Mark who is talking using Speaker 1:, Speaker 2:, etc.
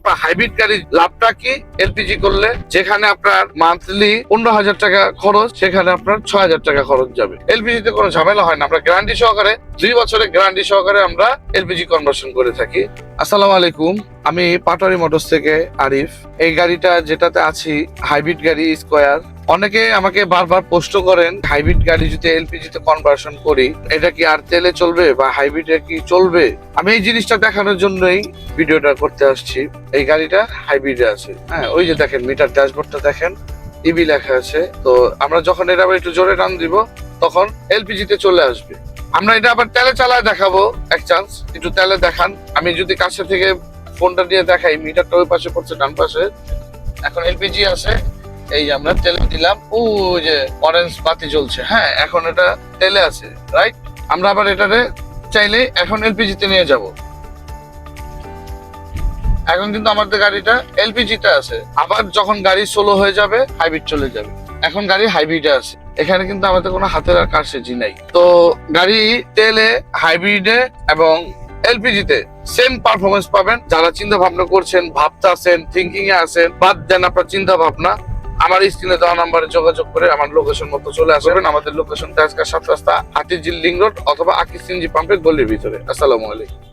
Speaker 1: আপনার হাইব্রিড গাড়ির লাভটা কি এলপিজি করলে? যেখানে আপনার মান্থলি 15,000 টাকা খরচ, সেখানে আপনার 6,000 টাকা খরচ যাবে। এলপিজি তে কোনো ঝামেলা হয় না। আমরা গ্যারান্টি সহকারে 2 বছরের গ্যারান্টি সহকারে আমরা এলপিজি কনভার্সন করে থাকি। আসসালামু আলাইকুম, আমি পাটোয়ারি মোটরস থেকে আরিফ। এই গাড়িটা যেটাতে আছি হাইব্রিড গাড়ি স্কয়ার। অনেকে আমাকে বারবার প্রশ্ন করেন, হাইব্রিড গাড়ি যদি এলপিজি তে কনভার্সন করি এটা কি আর তেলে চলবে বা হাইব্রিডে কি চলবে? আমি এই জিনিসটা দেখানোর জন্যই ভিডিওটা করতে আসছি। এই গাড়িটা হাইব্রিডে আছে, হ্যাঁ, ওই যে দেখেন মিটার ড্যাশবোর্ডটা দেখেন, ইবি লেখা আছে। তো আমরা যখন এটা আবার একটু জোরে টান দিব তখন এলপিজি তে চলে আসবে। আমরা এটা আবার তেলে চালায় দেখাবো এক চান্স, একটু তেলে দেখান। আমি যদি কাছে থেকে ফোনটা দিয়ে দেখাই, মিটারটা ওই পাশে পড়ছে ডান পাশে, এখন এলপিজি আছে। এই যে আমরা তেলে দিলাম, ও যে অরেঞ্জ বাতি জ্বলছে, হ্যাঁ এখন এটা তেলে আছে, রাইট। আমরা আবার এটারে চাইলে এখন এলপিজি তে নিয়ে যাব। এখন কিন্তু আমাদের গাড়িটা এলপিজি তে আছে। আবার যখন গাড়ি স্লো হয়ে যাবে হাইব্রিড চলে যাবে। এখন গাড়ি হাইব্রিডে আছে, এখানে কিন্তু আমাদের কোনো হাতের আর কারসাজি নাই। তো গাড়ি তেলে, হাইব্রিডে এবং এলপিজি তে সেম পারফরমেন্স পাবেন। যারা চিন্তা ভাবনা করছেন, ভাবতেছেন, থিঙ্কিং এ আছেন, বাদ দেন আপনার চিন্তা ভাবনা। আমার স্ক্রিনে দেওয়া নাম্বারে যোগাযোগ করে আমার লোকেশন মতো চলে আসবেন। আমাদের লোকেশন তেজগাঁ 7 রাস্তা, হাতিঝিল লিং রোড অথবা আকিজ সিএনজি পাম্পের গলির ভিতরে। আসসালামু আলাইকুম।